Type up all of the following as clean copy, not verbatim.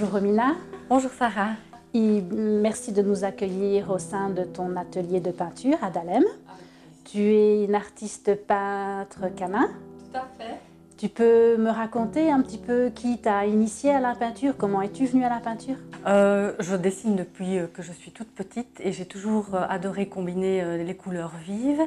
Bonjour Romina. Bonjour Sarah. Et merci de nous accueillir au sein de ton atelier de peinture à Dahlem. Tu es une artiste peintre canin. Tout à fait. Tu peux me raconter un petit peu qui t'a initié à la peinture? Comment es-tu venue à la peinture? Je dessine depuis que je suis toute petite et j'ai toujours adoré combiner les couleurs vives.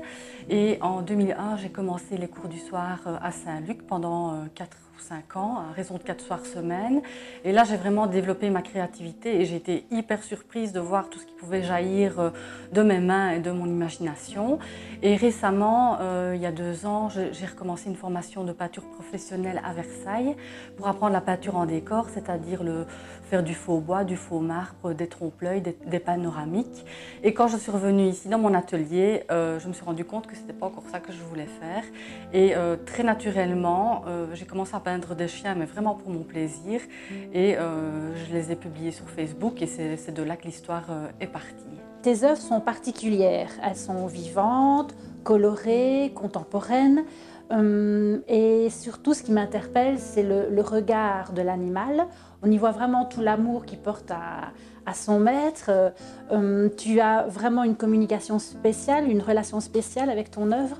Et en 2001, j'ai commencé les cours du soir à Saint-Luc pendant 4 ou 5 ans, à raison de 4 soirs semaine. Et là, j'ai vraiment développé ma créativité et j'ai été hyper surprise de voir tout ce qui pouvait jaillir de mes mains et de mon imagination. Et récemment, il y a 2 ans, j'ai recommencé une formation de peinture professionnelle à Versailles pour apprendre la peinture en décor, c'est-à-dire faire du faux bois, du faux marbre, des trompe-l'œil, des panoramiques. Et quand je suis revenue ici dans mon atelier, je me suis rendu compte que ce n'était pas encore ça que je voulais faire. Et très naturellement, j'ai commencé à peindre des chiens, mais vraiment pour mon plaisir. Et je les ai publiés sur Facebook et c'est de là que l'histoire est partie. Tes œuvres sont particulières. Elles sont vivantes, colorées, contemporaines. Et surtout, ce qui m'interpelle, c'est le regard de l'animal. On y voit vraiment tout l'amour qu'il porte à son maître. Tu as vraiment une communication spéciale, une relation spéciale avec ton œuvre?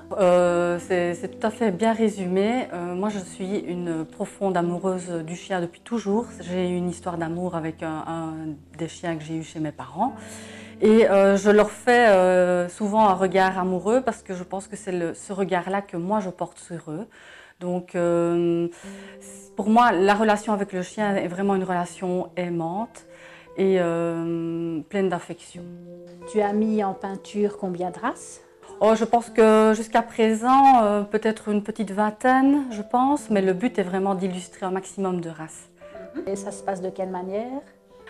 C'est tout à fait bien résumé. Moi, je suis une profonde amoureuse du chien depuis toujours. J'ai eu une histoire d'amour avec un des chiens que j'ai eu chez mes parents. Et je leur fais souvent un regard amoureux parce que je pense que c'est ce regard-là que moi je porte sur eux. Donc pour moi, la relation avec le chien est vraiment une relation aimante et pleine d'affection. Tu as mis en peinture combien de races? Oh, je pense que jusqu'à présent, peut-être une petite vingtaine, je pense, mais le but est vraiment d'illustrer un maximum de races. Et ça se passe de quelle manière?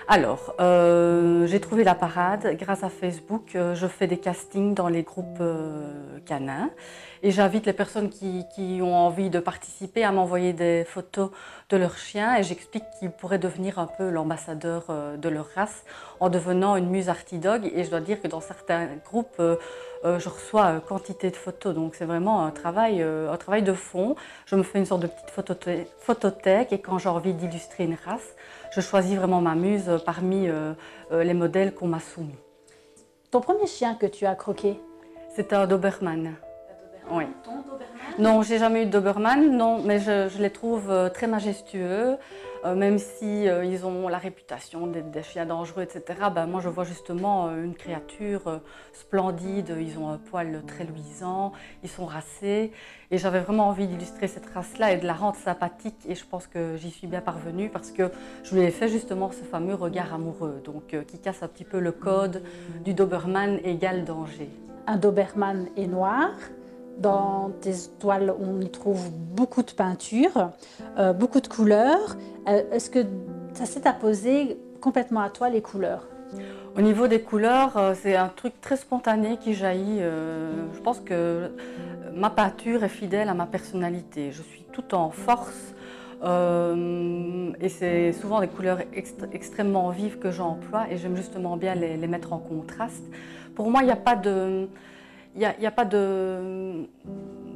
Alors, j'ai trouvé la parade grâce à Facebook. Je fais des castings dans les groupes canins et j'invite les personnes qui ont envie de participer à m'envoyer des photos de leurs chiens et j'explique qu'ils pourraient devenir un peu l'ambassadeur de leur race en devenant une muse artidog. Et je dois dire que dans certains groupes, je reçois quantité de photos, donc c'est vraiment un travail de fond. Je me fais une sorte de petite photothèque et quand j'ai envie d'illustrer une race, je choisis vraiment ma muse parmi les modèles qu'on m'a soumis. Ton premier chien que tu as croqué? C'est un Doberman. Oui. Ton Doberman? Non, j'ai jamais eu de Doberman, non, mais je les trouve très majestueux, même si ils ont la réputation d'être des chiens dangereux, etc. Ben, moi, je vois justement une créature splendide. Ils ont un poil très luisant, ils sont racés, et j'avais vraiment envie d'illustrer cette race-là et de la rendre sympathique. Et je pense que j'y suis bien parvenue parce que je lui ai fait justement ce fameux regard amoureux, donc qui casse un petit peu le code du Doberman égale danger. Un Doberman est noir. Dans tes toiles, on y trouve beaucoup de peinture, beaucoup de couleurs. Est-ce que ça s'est apposé complètement à toi, les couleurs? Au niveau des couleurs, c'est un truc très spontané qui jaillit. Je pense que ma peinture est fidèle à ma personnalité. Je suis tout en force et c'est souvent des couleurs extrêmement vives que j'emploie et j'aime justement bien les mettre en contraste. Pour moi, il n'y a pas de... Il n'y a pas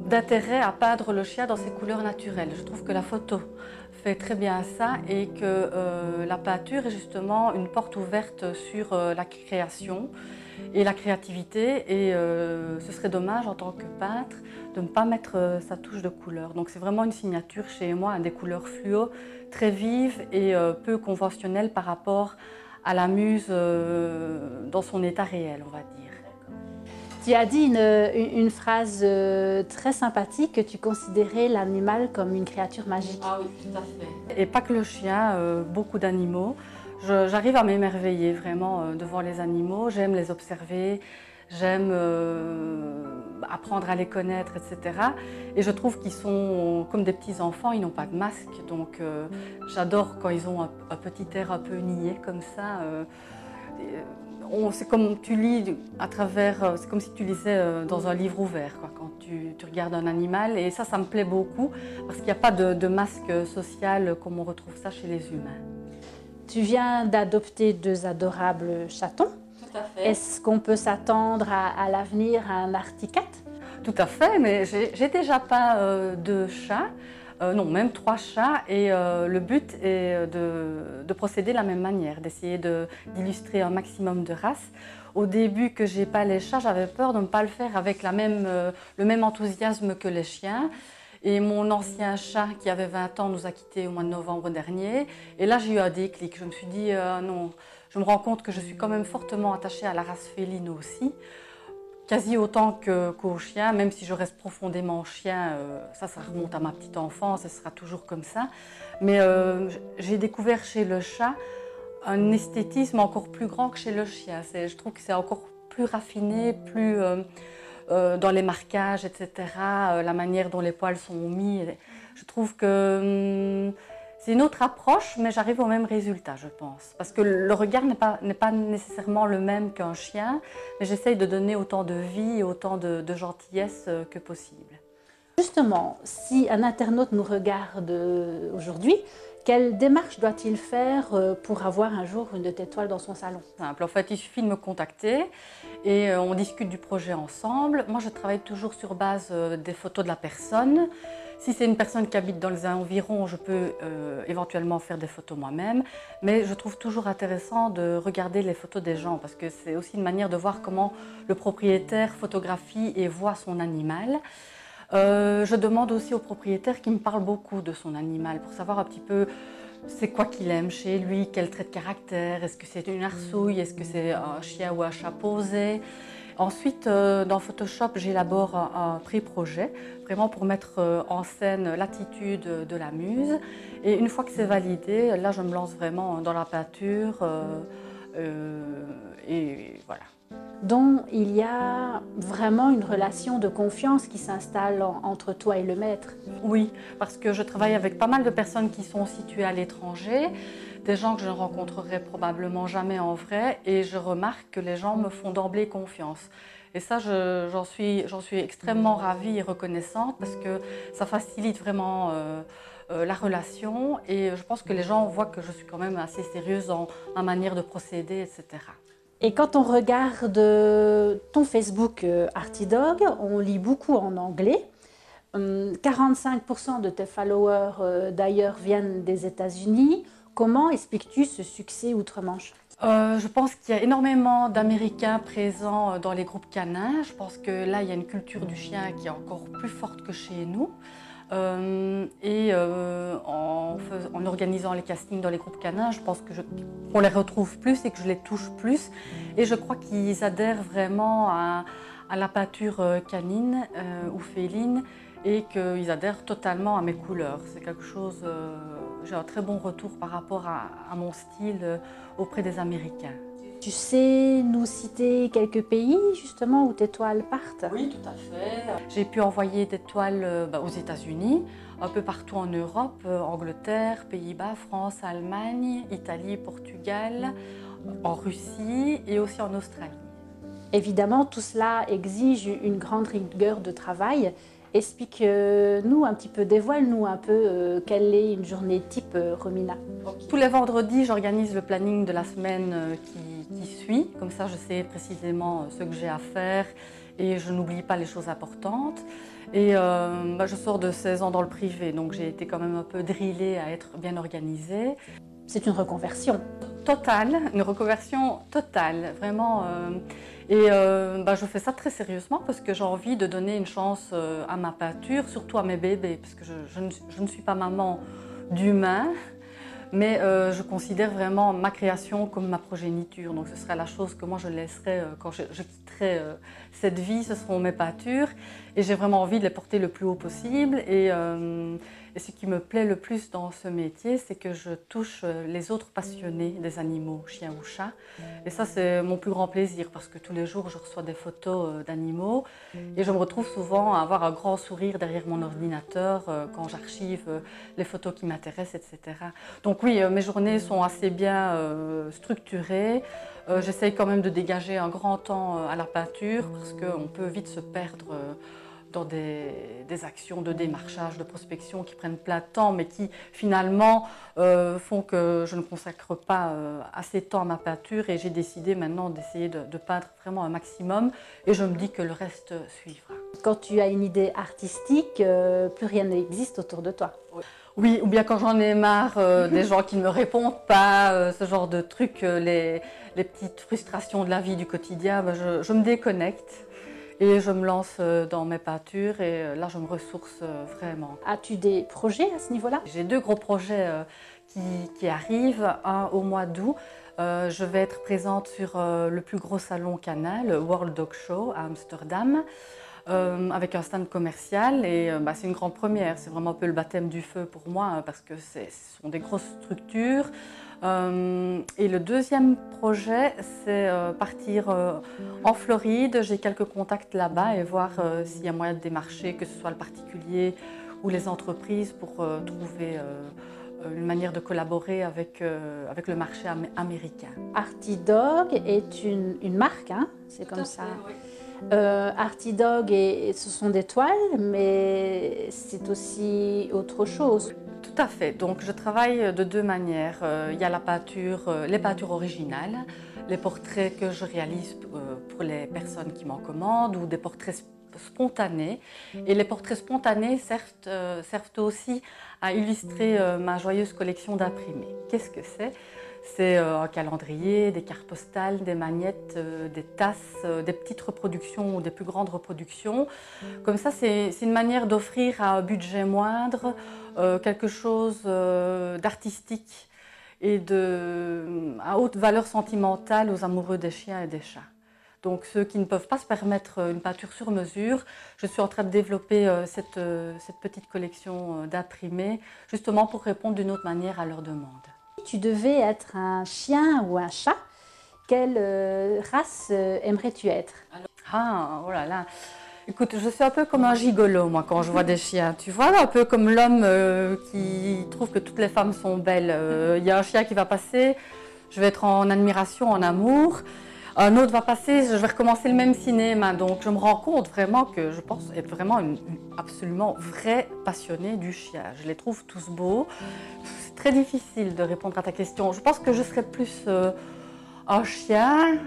d'intérêt à peindre le chien dans ses couleurs naturelles. Je trouve que la photo fait très bien ça et que la peinture est justement une porte ouverte sur la création et la créativité. Et ce serait dommage en tant que peintre de ne pas mettre sa touche de couleur. Donc c'est vraiment une signature chez moi, des couleurs fluo, très vives et peu conventionnelles par rapport à la muse dans son état réel, on va dire. Tu as dit une phrase très sympathique, que tu considérais l'animal comme une créature magique. Ah oui, tout à fait. Et pas que le chien, beaucoup d'animaux. J'arrive à m'émerveiller vraiment devant les animaux. J'aime les observer, j'aime apprendre à les connaître, etc. Et je trouve qu'ils sont comme des petits enfants, ils n'ont pas de masque. Donc j'adore quand ils ont un petit air un peu niais comme ça. C'est comme tu lis à travers, c'est comme si tu lisais dans un livre ouvert, quoi, quand tu regardes un animal. Et ça me plaît beaucoup parce qu'il n'y a pas de masque social comme on retrouve ça chez les humains. Tu viens d'adopter 2 adorables chatons. Tout à fait. Est-ce qu'on peut s'attendre à l'avenir à un Arctic Cat? Tout à fait, mais j'ai déjà peint 2 chats. non, même 3 chats. Et le but est de procéder de la même manière, d'essayer d'illustrer un maximum de races. Au début que j'ai pas les chats, j'avais peur de ne pas le faire avec le même enthousiasme que les chiens. Et mon ancien chat qui avait 20 ans nous a quittés au mois de novembre dernier. Et là, j'ai eu un déclic. Je me suis dit, non, je me rends compte que je suis quand même fortement attachée à la race féline aussi. Quasi autant qu'aux chiens, même si je reste profondément chien, ça remonte à ma petite enfance et ce sera toujours comme ça. Mais j'ai découvert chez le chat un esthétisme encore plus grand que chez le chien. Je trouve que c'est encore plus raffiné, plus dans les marquages, etc. La manière dont les poils sont mis. Je trouve que c'est une autre approche, mais j'arrive au même résultat, je pense. Parce que le regard n'est pas nécessairement le même qu'un chien, mais j'essaye de donner autant de vie et autant de gentillesse que possible. Justement, si un internaute nous regarde aujourd'hui, quelle démarche doit-il faire pour avoir un jour une de tes toiles dans son salon? Simple. En fait, il suffit de me contacter et on discute du projet ensemble. Moi, je travaille toujours sur base des photos de la personne. Si c'est une personne qui habite dans les environs, je peux éventuellement faire des photos moi-même. Mais je trouve toujours intéressant de regarder les photos des gens parce que c'est aussi une manière de voir comment le propriétaire photographie et voit son animal. Je demande aussi au propriétaire qui me parle beaucoup de son animal pour savoir un petit peu c'est quoi qu'il aime chez lui, quel trait de caractère, est-ce que c'est une arsouille, est-ce que c'est un chien ou un chat posé. Ensuite, dans Photoshop, j'élabore un pré-projet, vraiment pour mettre en scène l'attitude de la muse. Et une fois que c'est validé, là je me lance vraiment dans la peinture et voilà. Donc il y a vraiment une relation de confiance qui s'installe entre toi et le maître. Oui, parce que je travaille avec pas mal de personnes qui sont situées à l'étranger, des gens que je ne rencontrerai probablement jamais en vrai, et je remarque que les gens me font d'emblée confiance. Et ça, j'en suis extrêmement ravie et reconnaissante parce que ça facilite vraiment la relation et je pense que les gens voient que je suis quand même assez sérieuse dans ma manière de procéder, etc. Et quand on regarde ton Facebook Artidog, on lit beaucoup en anglais. 45% de tes followers d'ailleurs viennent des États-Unis. Comment expliques-tu ce succès outre-Manche? Je pense qu'il y a énormément d'Américains présents dans les groupes canins. Je pense que là, il y a une culture du chien qui est encore plus forte que chez nous. En organisant les castings dans les groupes canins, je pense qu'on les retrouve plus et que je les touche plus. Et je crois qu'ils adhèrent vraiment à la peinture canine ou féline et qu'ils adhèrent totalement à mes couleurs. C'est quelque chose, j'ai un très bon retour par rapport à mon style auprès des Américains. Tu sais nous citer quelques pays justement où tes toiles partent? Oui, tout à fait. J'ai pu envoyer des toiles aux États-Unis, un peu partout en Europe, Angleterre, Pays-Bas, France, Allemagne, Italie, Portugal, en Russie et aussi en Australie. Évidemment, tout cela exige une grande rigueur de travail. Explique-nous un petit peu, dévoile-nous un peu quelle est une journée type Romina. Tous les vendredis, j'organise le planning de la semaine qui suit. Comme ça, je sais précisément ce que j'ai à faire et je n'oublie pas les choses importantes. Et je sors de 16 ans dans le privé, donc j'ai été quand même un peu drillée à être bien organisée. C'est une reconversion. Totale, une reconversion totale, vraiment. Je fais ça très sérieusement parce que j'ai envie de donner une chance à ma peinture, surtout à mes bébés, parce que je ne suis pas maman d'humain, mais je considère vraiment ma création comme ma progéniture. Donc ce serait la chose que moi je laisserai quand je quitterai cette vie, ce seront mes peintures. Et j'ai vraiment envie de les porter le plus haut possible. Et ce qui me plaît le plus dans ce métier, c'est que je touche les autres passionnés des animaux, chiens ou chats. Et ça, c'est mon plus grand plaisir parce que tous les jours, je reçois des photos d'animaux et je me retrouve souvent à avoir un grand sourire derrière mon ordinateur quand j'archive les photos qui m'intéressent, etc. Donc oui, mes journées sont assez bien structurées. J'essaye quand même de dégager un grand temps à la peinture parce qu'on peut vite se perdre dans des actions de démarchage, de prospection qui prennent plein de temps, mais qui finalement font que je ne consacre pas assez de temps à ma peinture. Et j'ai décidé maintenant d'essayer de peindre vraiment un maximum. Et je me dis que le reste suivra. Quand tu as une idée artistique, plus rien n'existe autour de toi. Oui, ou bien quand j'en ai marre des gens qui ne me répondent pas, ce genre de trucs, les petites frustrations de la vie du quotidien, ben je me déconnecte et je me lance dans mes peintures et là je me ressource vraiment. As-tu des projets à ce niveau-là? J'ai 2 gros projets qui arrivent, un au mois d'août. Je vais être présente sur le plus gros salon Canal, le World Dog Show à Amsterdam. Avec un stand commercial et c'est une grande première, c'est vraiment un peu le baptême du feu pour moi parce que ce sont des grosses structures. Et le deuxième projet, c'est partir en Floride. J'ai quelques contacts là-bas et voir s'il y a moyen de démarcher, que ce soit le particulier ou les entreprises pour trouver une manière de collaborer avec le marché américain. Artidog est une marque, hein? C'est comme ça. Oui. Artidog, ce sont des toiles, mais c'est aussi autre chose. Tout à fait. Donc je travaille de 2 manières. Il y a la peinture, les peintures originales, les portraits que je réalise pour les personnes qui m'en commandent ou des portraits spontanés. Et les portraits spontanés servent aussi à illustrer ma joyeuse collection d'imprimés. Qu'est-ce que c'est ? C'est un calendrier, des cartes postales, des magnettes, des tasses, des petites reproductions ou des plus grandes reproductions. Comme ça, c'est une manière d'offrir à un budget moindre quelque chose d'artistique et à haute valeur sentimentale aux amoureux des chiens et des chats. Donc ceux qui ne peuvent pas se permettre une peinture sur mesure, je suis en train de développer cette petite collection d'imprimés justement pour répondre d'une autre manière à leurs demandes. Tu devais être un chien ou un chat, quelle race aimerais-tu être? Ah, oh là là. Écoute, je suis un peu comme un gigolo, moi, quand je vois des chiens. Tu vois, un peu comme l'homme qui trouve que toutes les femmes sont belles. Il y a un chien qui va passer, je vais être en admiration, en amour. Un autre va passer, je vais recommencer le même cinéma. Donc, je me rends compte vraiment que je pense être vraiment une absolument vraie passionnée du chien. Je les trouve tous beaux. C'est très difficile de répondre à ta question. Je pense que je serais plus un chien,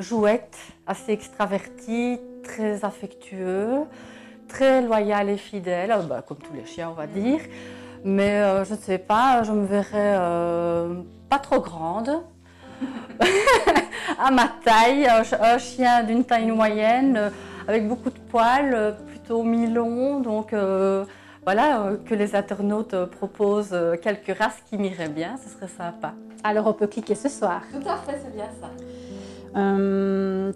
jouette, assez extraverti, très affectueux, très loyal et fidèle, comme tous les chiens, on va dire. Mais je ne sais pas, je me verrais pas trop grande. À ma taille, un chien d'une taille moyenne, avec beaucoup de poils, plutôt mi-long. Donc voilà, que les internautes proposent quelques races qui m'iraient bien, ce serait sympa. Alors on peut cliquer ce soir. Tout à fait, c'est bien ça.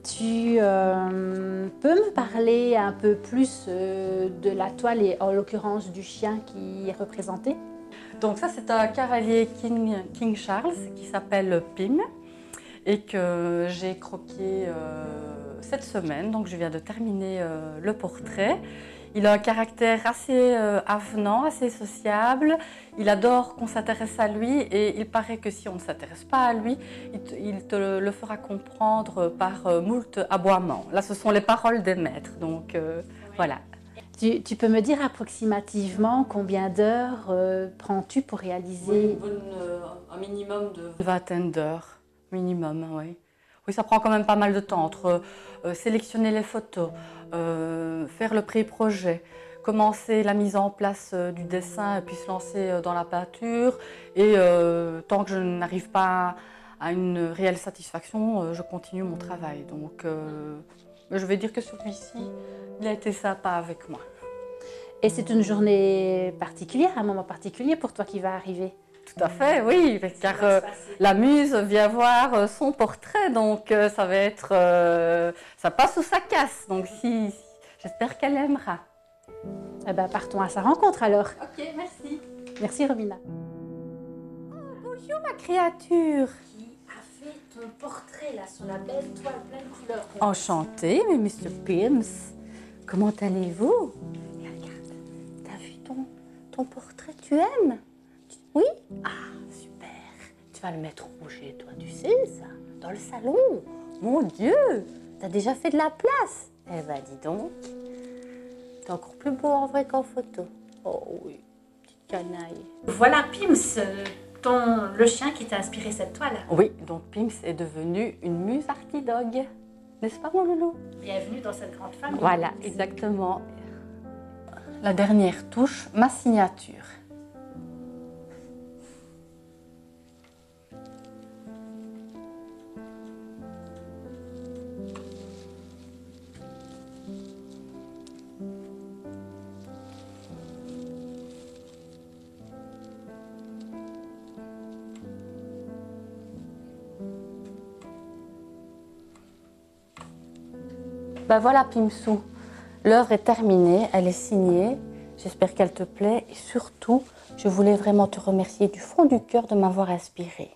Tu peux me parler un peu plus de la toile et en l'occurrence du chien qui est représenté? Donc ça, c'est un cavalier King Charles qui s'appelle Pim et que j'ai croqué cette semaine. Donc je viens de terminer le portrait. Il a un caractère assez avenant, assez sociable. Il adore qu'on s'intéresse à lui et il paraît que si on ne s'intéresse pas à lui, il te le fera comprendre par moult aboiements. Là, ce sont les paroles des maîtres, donc voilà. Tu peux me dire approximativement combien d'heures prends-tu pour réaliser? Un minimum de vingtaine d'heures, minimum, oui. Oui, ça prend quand même pas mal de temps entre sélectionner les photos, faire le pré-projet, commencer la mise en place du dessin et puis se lancer dans la peinture. Et tant que je n'arrive pas à une réelle satisfaction, je continue mon travail. Donc je vais dire que celui-ci, il a été sympa avec moi. Et c'est une journée particulière, un moment particulier pour toi qui va arriver? Tout à fait, oui, car la muse vient voir son portrait, donc ça va être, ça passe ou ça casse, donc j'espère qu'elle aimera. Eh ben, partons à sa rencontre alors. Ok, merci. Merci Romina. Oh, bonjour ma créature. Qui a fait ton portrait là sur la belle toile pleine de couleurs? Enchantée, mais Mr. Pims, comment allez-vous? Regarde, t'as vu ton portrait, tu aimes? Oui? Ah, super. Tu vas le mettre où chez toi, tu sais ça? Dans le salon? Mon Dieu, t'as déjà fait de la place? Eh ben, dis donc. C'est encore plus beau en vrai qu'en photo. Oh oui, petite canaille. Voilà Pims, le chien qui t'a inspiré cette toile. Oui, donc Pims est devenu une muse artidog. N'est-ce pas mon loulou? Bienvenue dans cette grande famille. Voilà, exactement. La dernière touche, ma signature. Ben voilà Pimsou, l'œuvre est terminée, elle est signée. J'espère qu'elle te plaît et surtout, je voulais vraiment te remercier du fond du cœur de m'avoir inspirée.